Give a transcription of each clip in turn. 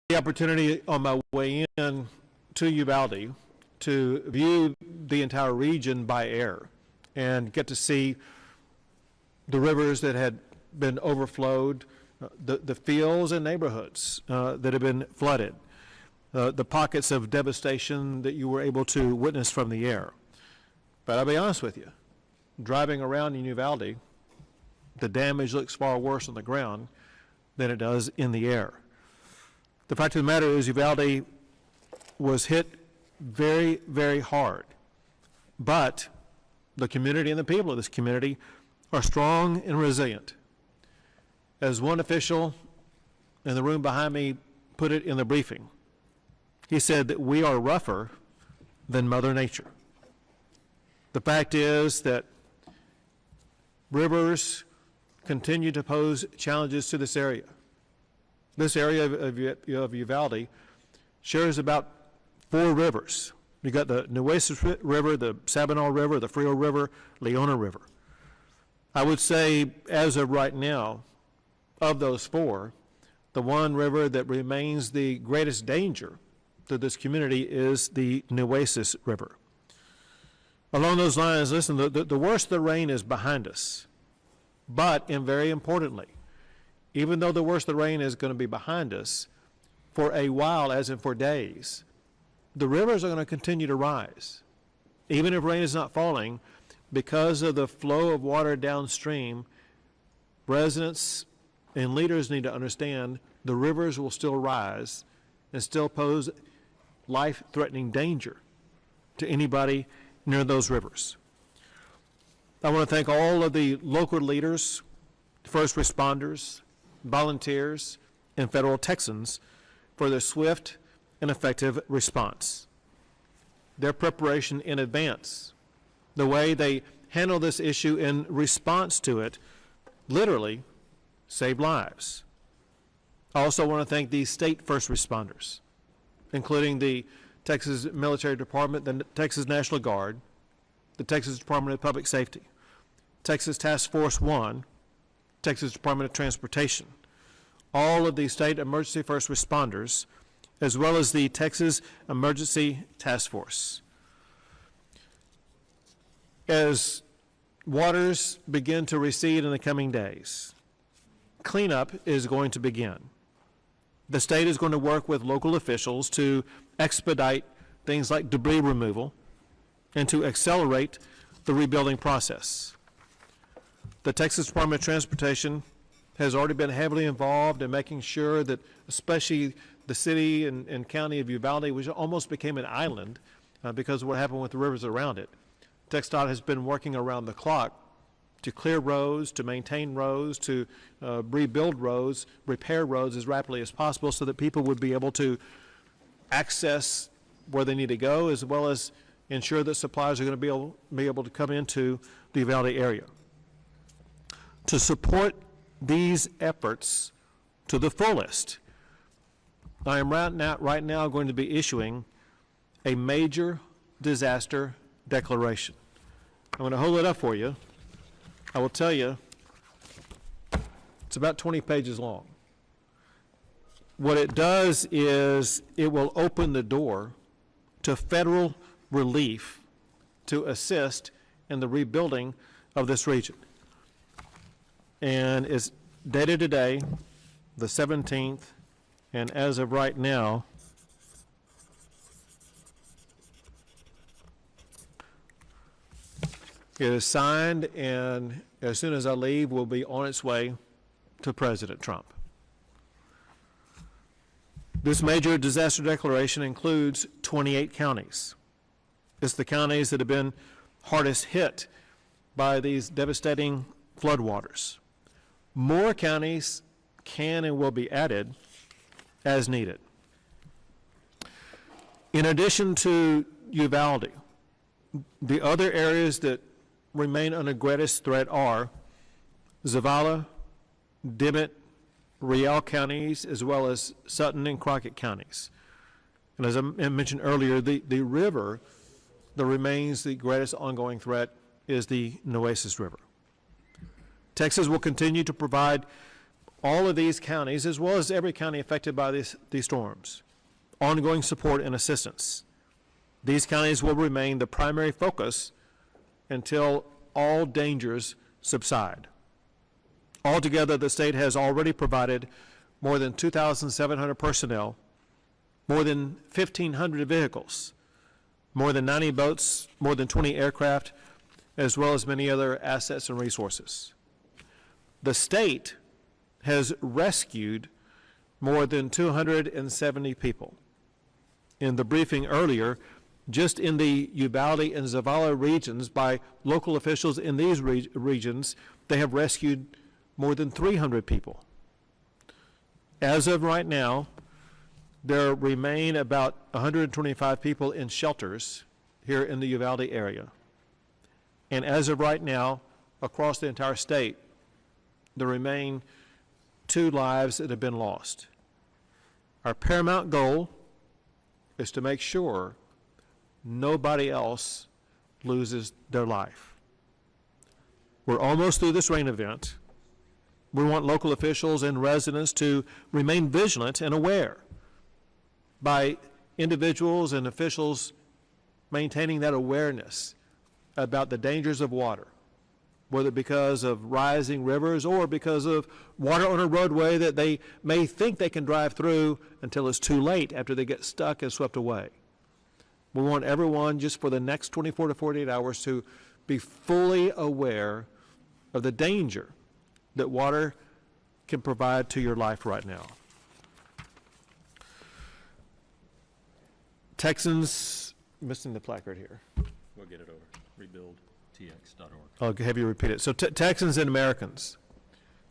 the opportunity on my way in to Uvalde to view the entire region by air and get to see the rivers that had been overflowed, the fields and neighborhoods that have been flooded, the pockets of devastation that you were able to witness from the air. But I'll be honest with you, driving around in Uvalde, the damage looks far worse on the ground than it does in the air. The fact of the matter is Uvalde was hit very, very hard, but the community and the people of this community are strong and resilient. As one official in the room behind me put it in the briefing, he said that we are rougher than Mother Nature. The fact is that rivers continue to pose challenges to this area. This area of Uvalde shares about 4 rivers. You've got the Nueces River, the Sabinal River, the Frio River, Leona River. I would say, as of right now, of those 4, the one river that remains the greatest danger to this community is the Nueces River. Along those lines, listen, the worst of the rain is behind us. But, and very importantly, even though the worst of the rain is going to be behind us, for a while, as in for days, the rivers are going to continue to rise. Even if rain is not falling, because of the flow of water downstream, residents and leaders need to understand the rivers will still rise and still pose life-threatening danger to anybody near those rivers. I want to thank all of the local leaders, first responders, volunteers, and federal Texans for their swift and effective response. Their preparation in advance, the way they handle this issue in response to it, literally saved lives. I also want to thank the state first responders, including the Texas Military Department, the Texas National Guard, the Texas Department of Public Safety, Texas Task Force 1, Texas Department of Transportation, all of the state emergency first responders, as well as the Texas Emergency Task Force. As waters begin to recede in the coming days, cleanup is going to begin. The state is going to work with local officials to expedite things like debris removal and to accelerate the rebuilding process. The Texas Department of Transportation has already been heavily involved in making sure that especially the city and county of Uvalde, which almost became an island because of what happened with the rivers around it. TxDOT has been working around the clock to clear roads, to maintain roads, to rebuild roads, repair roads as rapidly as possible so that people would be able to access where they need to go, as well as ensure that supplies are going to be able to come into the Uvalde area. To support these efforts to the fullest, I am right now going to be issuing a major disaster declaration. I'm going to hold it up for you. I will tell you, it's about 20 pages long. What it does is it will open the door to federal relief to assist in the rebuilding of this region. And it's dated today, the 17th, and as of right now, it is signed, and as soon as I leave, will be on its way to President Trump. This major disaster declaration includes 28 counties. It's the counties that have been hardest hit by these devastating floodwaters. More counties can and will be added as needed. In addition to Uvalde, the other areas that remain under greatest threat are Zavala, Dimmitt, Riel counties, as well as Sutton and Crockett counties. And as I mentioned earlier, the river that remains the greatest ongoing threat is the Nueces River. Texas will continue to provide all of these counties, as well as every county affected by these storms, ongoing support and assistance. These counties will remain the primary focus until all dangers subside. Altogether, the state has already provided more than 2,700 personnel, more than 1,500 vehicles, more than 90 boats, more than 20 aircraft, as well as many other assets and resources. The state has rescued more than 270 people. In the briefing earlier, just in the Uvalde and Zavala regions, by local officials in these regions, they have rescued more than 300 people. As of right now, there remain about 125 people in shelters here in the Uvalde area. And as of right now, across the entire state, there remain 2 lives that have been lost. Our paramount goal is to make sure nobody else loses their life. We're almost through this rain event. We want local officials and residents to remain vigilant and aware by individuals and officials maintaining that awareness about the dangers of water, whether because of rising rivers or because of water on a roadway that they may think they can drive through until it's too late after they get stuck and swept away. We want everyone just for the next 24 to 48 hours to be fully aware of the danger that water can provide to your life right now. Texans, missing the placard here. We'll get it over. RebuildTX.org. I'll have you repeat it. So Texans and Americans,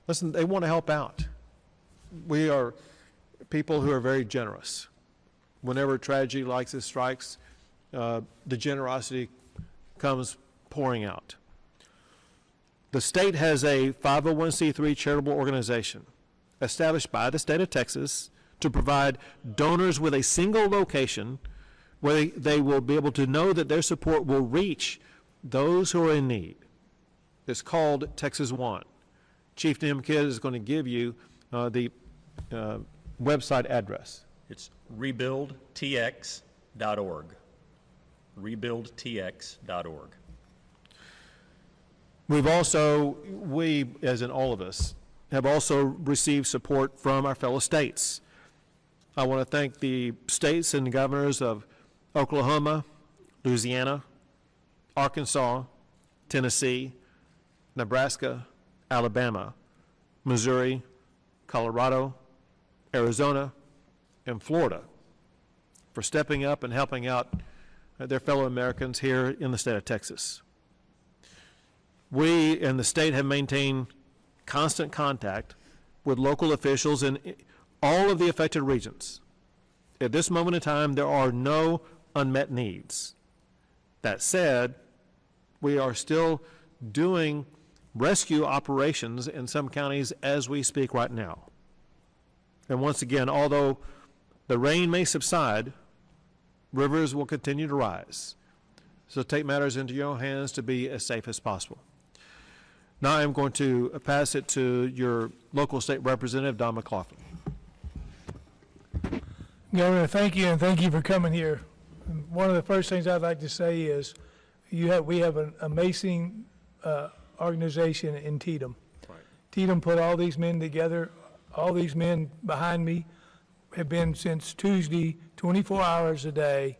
listen, they want to help out. We are people who are very generous. Whenever tragedy like this strikes, the generosity comes pouring out. The state has a 501c3 charitable organization established by the state of Texas to provide donors with a single location where they will be able to know that their support will reach those who are in need. It's called Texas One. Chief Nimkid is going to give you the website address. It's rebuildtx.org. Rebuildtx.org. We, as in all of us, have also received support from our fellow states. I want to thank the states and governors of Oklahoma, Louisiana, Arkansas, Tennessee, Nebraska, Alabama, Missouri, Colorado, Arizona, and Florida for stepping up and helping out their fellow Americans here in the state of Texas. We and the state have maintained constant contact with local officials in all of the affected regions. At this moment in time, there are no unmet needs. That said, we are still doing rescue operations in some counties as we speak right now. And once again, although the rain may subside, rivers will continue to rise. So take matters into your own hands to be as safe as possible. Now I'm going to pass it to your local state representative, Don McLaughlin. Governor, thank you, and thank you for coming here. One of the first things I'd like to say is we have an amazing organization in Tatum. Right. Tatum put all these men together. All these men behind me have been since Tuesday, 24 hours a day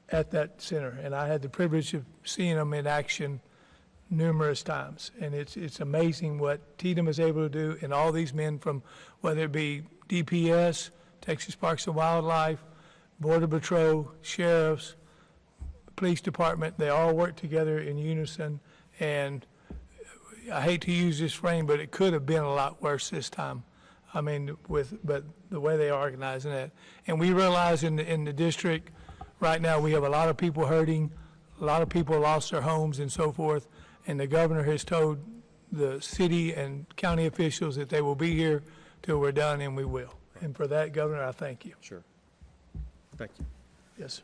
at that center, and I had the privilege of seeing them in action numerous times, and it's amazing what Tatum is able to do, and all these men from whether it be DPS, Texas Parks and Wildlife, Border Patrol, sheriffs, police department, they all work together in unison, and I hate to use this frame, but it could have been a lot worse this time. I mean, but the way they are organizing it, and we realize in the district right now we have a lot of people hurting, a lot of people lost their homes and so forth. And the governor has told the city and county officials that they will be here till we're done, and we will. And for that, Governor, I thank you. Sure. Thank you. Yes, sir.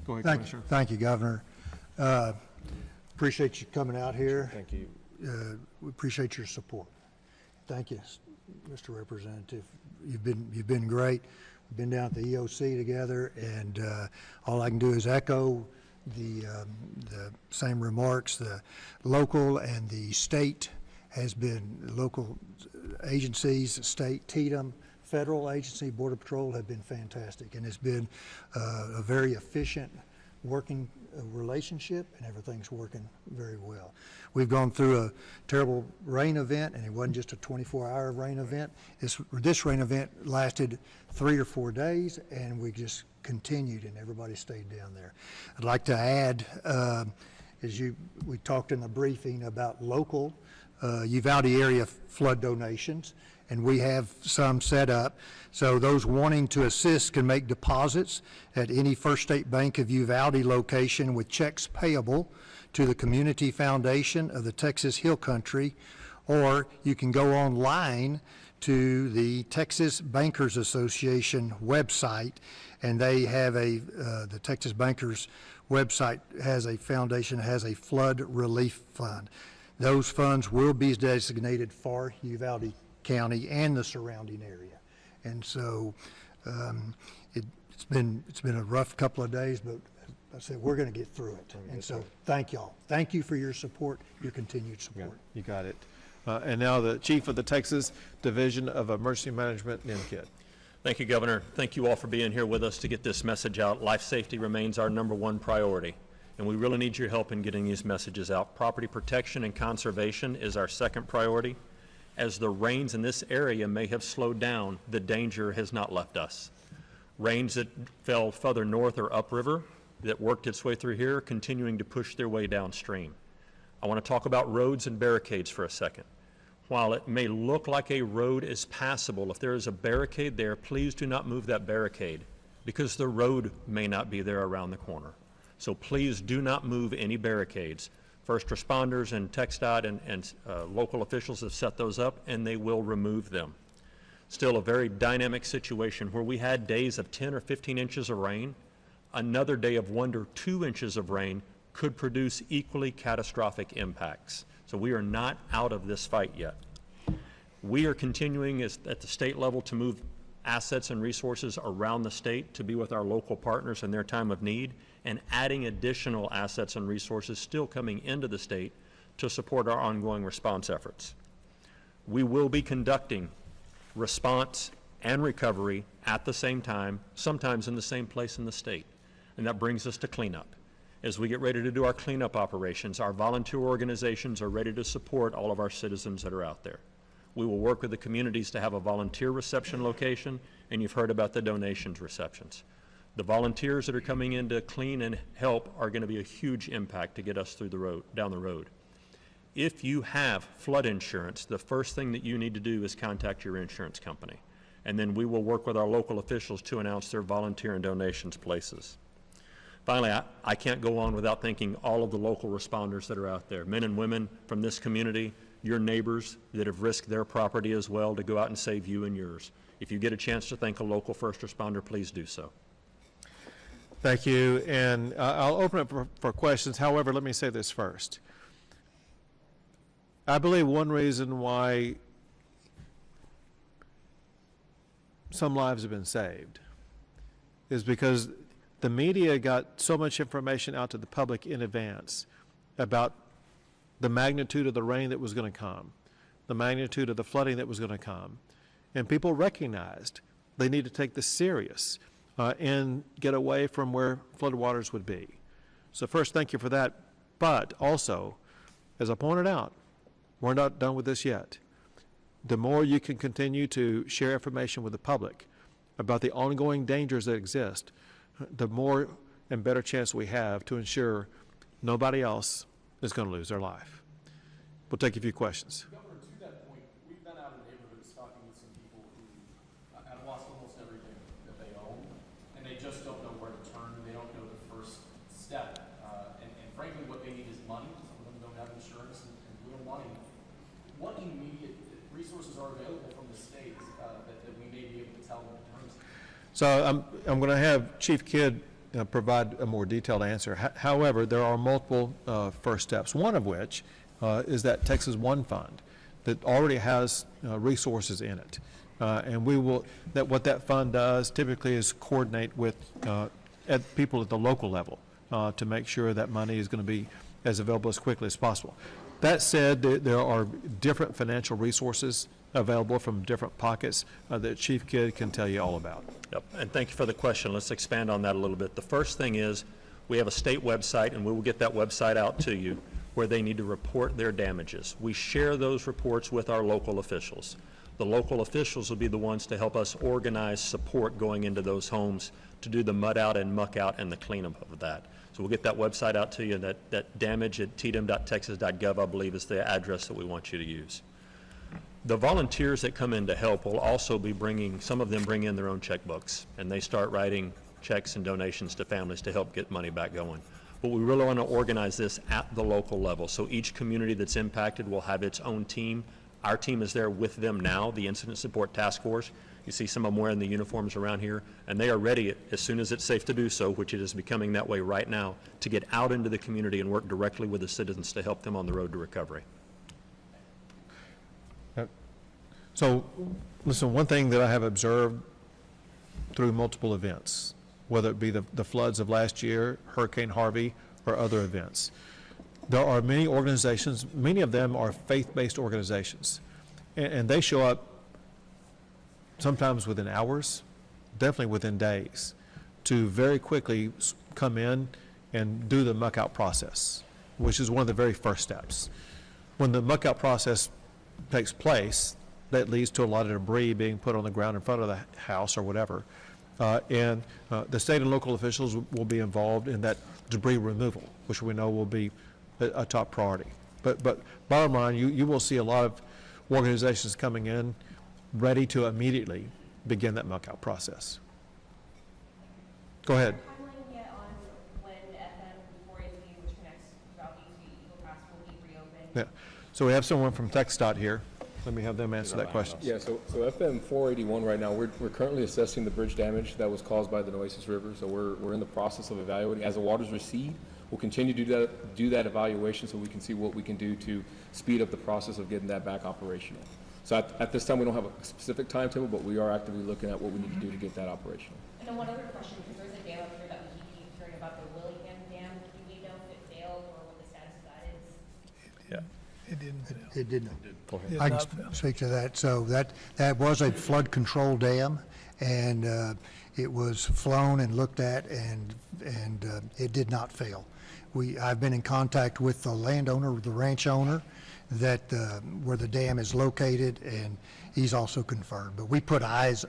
Go ahead, Commissioner. Thank you, Governor. Appreciate you coming out here. Thank you. We appreciate your support. Thank you, Mr. Representative. You've been great. We've been down at the EOC together, and all I can do is echo the same remarks. The local and the state has been, local agencies, state, TETM, federal agency, Border Patrol have been fantastic, and it's been a very efficient working relationship, and everything's working very well. We've gone through a terrible rain event, and it wasn't just a 24-hour rain event. This rain event lasted 3 or 4 days, and we just continued, and everybody stayed down there. I'd like to add, we talked in the briefing about local Uvalde area flood donations, and we have some set up. So those wanting to assist can make deposits at any First State Bank of Uvalde location with checks payable to the Community Foundation of the Texas Hill Country, or you can go online to the Texas Bankers Association website, and they have the Texas Bankers website has a foundation, has a flood relief fund. Those funds will be designated for Uvalde County and the surrounding area. And so it's been a rough couple of days, but I said we're going to get through it. And so thank y'all. Thank you for your support, your continued support. You got it. And now the Chief of the Texas Division of Emergency Management, NIMKID. Thank you, Governor. Thank you all for being here with us to get this message out. Life safety remains our #1 priority, and we really need your help in getting these messages out. Property protection and conservation is our second priority. As the rains in this area may have slowed down, the danger has not left us. Rains that fell further north or upriver that worked its way through here, continuing to push their way downstream. I want to talk about roads and barricades for a second. While it may look like a road is passable, if there is a barricade there, please do not move that barricade, because the road may not be there around the corner. So please do not move any barricades. First responders and TxDOT and local officials have set those up, and they will remove them. Still a very dynamic situation where we had days of 10 or 15 inches of rain. Another day of 1 to 2 inches of rain could produce equally catastrophic impacts. So we are not out of this fight yet. We are continuing at the state level to move assets and resources around the state to be with our local partners in their time of need, and adding additional assets and resources still coming into the state to support our ongoing response efforts. We will be conducting response and recovery at the same time, sometimes in the same place in the state. And that brings us to cleanup. As we get ready to do our cleanup operations, our volunteer organizations are ready to support all of our citizens that are out there. We will work with the communities to have a volunteer reception location, and you've heard about the donations receptions. The volunteers that are coming in to clean and help are going to be a huge impact to get us through the road, down the road. If you have flood insurance, the first thing that you need to do is contact your insurance company. And then we will work with our local officials to announce their volunteer and donations places. Finally, I can't go on without thanking all of the local responders that are out there, men and women from this community, your neighbors that have risked their property as well to go out and save you and yours. If you get a chance to thank a local first responder, please do so. Thank you, and I'll open it for questions. However, let me say this first. I believe one reason why some lives have been saved is because the media got so much information out to the public in advance about the magnitude of the rain that was going to come, the magnitude of the flooding that was going to come, and people recognized they need to take this serious and get away from where floodwaters would be. So first, thank you for that. But also, as I pointed out, we're not done with this yet. The more you can continue to share information with the public about the ongoing dangers that exist, the more and better chance we have to ensure nobody else is going to lose their life. We'll take a few questions. Governor, to that point, we've been out in neighborhoods talking with some people who have lost almost everything that they own, and they just don't know where to turn. They don't know the first step. And frankly, what they need is money. Some of them don't have insurance and real money. What immediate resources are available from the state that we may be able to tell them in terms of? So I'm going to have Chief Kidd provide a more detailed answer. However, there are multiple first steps, one of which is that Texas One Fund that already has resources in it. And we will, what that fund does typically is coordinate with people at the local level to make sure that money is going to be as available as quickly as possible. That said, there are different financial resources available from different pockets that Chief Kidd can tell you all about. Yep, and thank you for the question. Let's expand on that a little bit. The first thing is we have a state website, and we will get that website out to you, where they need to report their damages. We share those reports with our local officials. The local officials will be the ones to help us organize support going into those homes to do the mud out and muck out and the cleanup of that. So we'll get that website out to you. That damage at tdm.texas.gov, I believe, is the address that we want you to use. The volunteers that come in to help will also be bringing, some of them bring in their own checkbooks, and they start writing checks and donations to families to help get money back going. But we really want to organize this at the local level. So each community that's impacted will have its own team. Our team is there with them now, the Incident Support Task Force. You see some of them wearing the uniforms around here, and they are ready as soon as it's safe to do so, which it is becoming that way right now, to get out into the community and work directly with the citizens to help them on the road to recovery. So, listen, one thing that I have observed through multiple events, whether it be the floods of last year, Hurricane Harvey, or other events, there are many organizations, many of them are faith-based organizations, and they show up sometimes within hours, definitely within days, to very quickly come in and do the muck-out process, which is one of the very first steps. When the muck-out process takes place, that leads to a lot of debris being put on the ground in front of the house or whatever. And the state and local officials will be involved in that debris removal, which we know will be a top priority. But bottom line, you will see a lot of organizations coming in ready to immediately begin that muck-out process. Go ahead. Timeline yet on when FM 480, which connects throughout the Eagle Pass, will be reopened? Yeah. So we have someone from TxDOT here. Let me have them answer that question. Yeah, so FM 481 right now, we're currently assessing the bridge damage that was caused by the Nueces River. So we're in the process of evaluating. As the waters recede, we'll continue to do that evaluation so we can see what we can do to speed up the process of getting that back operational. So at this time, we don't have a specific timetable, but we are actively looking at what we need to do to get that operational. And then one other question, because there's a dam up here that we keep hearing about, the Willingham Dam. Do we know if it failed or what the status of that is? Yeah, it didn't fail. It didn't. Did I can not fail. speak to that. So that was a flood control dam, and it was flown and looked at, and it did not fail. I've been in contact with the landowner, the ranch owner, that where the dam is located, and he's also confirmed. But we put eyes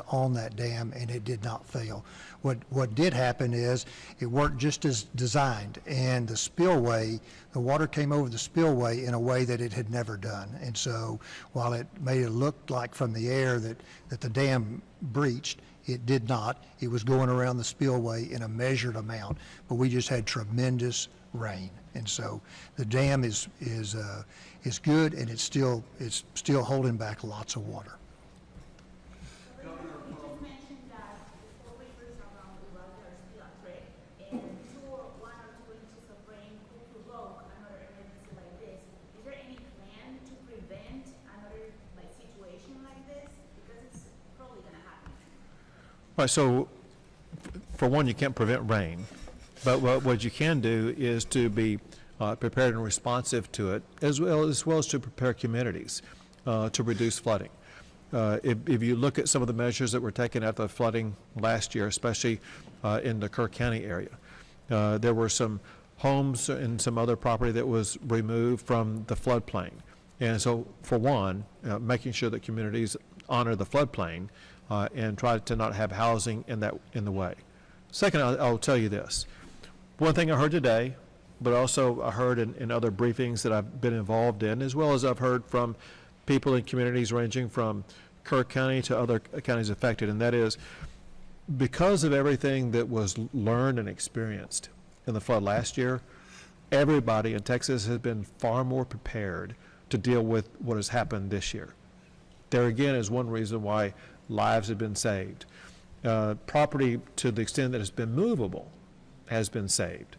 on that dam, and it did not fail. What did happen is it worked just as designed, and the spillway, the water came over the spillway in a way that it had never done. And so while it made it look like from the air that the dam breached, it did not. It was going around the spillway in a measured amount, but we just had tremendous rain. And so the dam is good, and it's still holding back lots of water. You just mentioned that the 4 rivers around the world are still at threat, and 1 or 2 inches of rain could provoke another emergency like this. Is there any plan to prevent another situation like this? Because it's probably going to happen. Right, so for one, you can't prevent rain, but what you can do is to be prepared and responsive to it, as well as to prepare communities to reduce flooding. If you look at some of the measures that were taken after the flooding last year, especially in the Kerr County area, there were some homes and some other property that was removed from the floodplain. And so, for one, making sure that communities honor the floodplain and try to not have housing in the way. Second, I'll tell you this. One thing I heard today, but also I heard in other briefings that I've been involved in, as well as I've heard from people in communities ranging from Kerr County to other counties affected, and that is because of everything that was learned and experienced in the flood last year, everybody in Texas has been far more prepared to deal with what has happened this year. There again is one reason why lives have been saved. Property, to the extent that it's been movable, has been saved.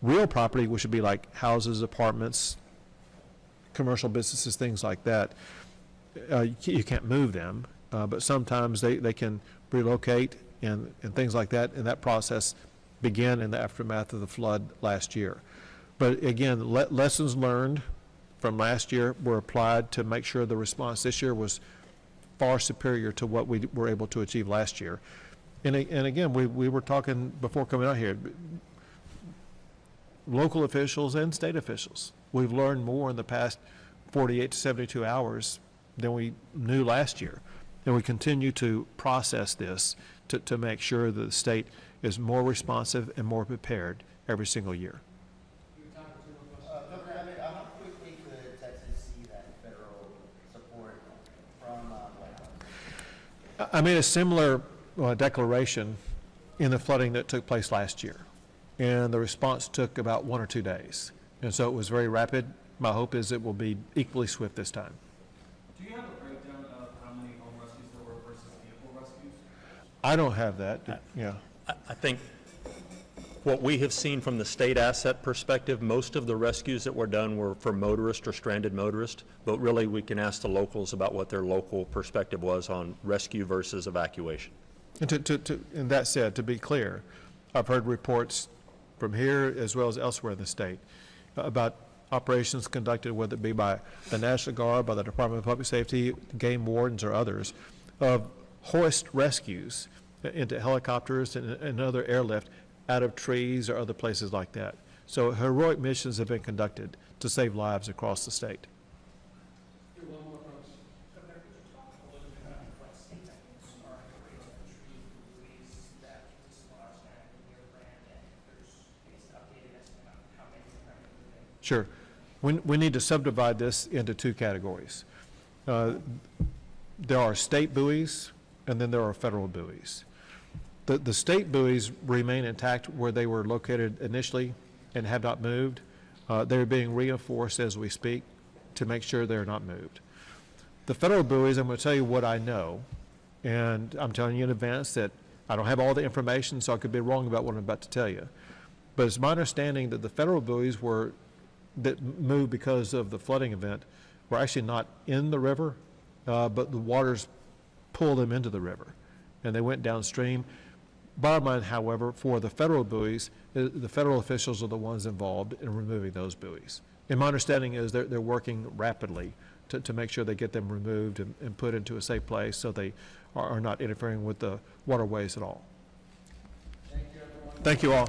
Real property, which would be like houses, apartments, commercial businesses, things like that, you can't move them, but sometimes they can relocate and things like that, and that process began in the aftermath of the flood last year. But again, lessons learned from last year were applied to make sure the response this year was far superior to what we were able to achieve last year. And again, we were talking before coming out here, local officials and state officials. We've learned more in the past 48 to 72 hours than we knew last year. And we continue to process this to make sure that the state is more responsive and more prepared every single year. Governor Abbott, how quickly could Texas see that federal support from White House? I made a similar declaration in the flooding that took place last year, and the response took about 1 or 2 days. And so it was very rapid. My hope is it will be equally swift this time. Do you have a breakdown of how many home rescues there were versus vehicle rescues? I don't have that, yeah. I think what we have seen from the state asset perspective, most of the rescues that were done were for motorists or stranded motorists, but really we can ask the locals about what their local perspective was on rescue versus evacuation. And and that said, to be clear, I've heard reports from here as well as elsewhere in the state about operations conducted, whether it be by the National Guard, by the Department of Public Safety, game wardens, or others, of hoist rescues into helicopters and other airlift out of trees or other places like that. So heroic missions have been conducted to save lives across the state. Sure. We need to subdivide this into 2 categories. There are state buoys, and then there are federal buoys. The state buoys remain intact where they were located initially and have not moved. They're being reinforced as we speak to make sure they're not moved. The federal buoys, I'm going to tell you what I know, and I'm telling you in advance that I don't have all the information, so I could be wrong about what I'm about to tell you. But it's my understanding that the federal buoys that moved because of the flooding event were actually not in the river, but the waters pulled them into the river, and they went downstream. Bottom line, however, for the federal buoys, the federal officials are the ones involved in removing those buoys. And my understanding is they're working rapidly to make sure they get them removed and put into a safe place so they are not interfering with the waterways at all. Thank you, everyone. Thank you all.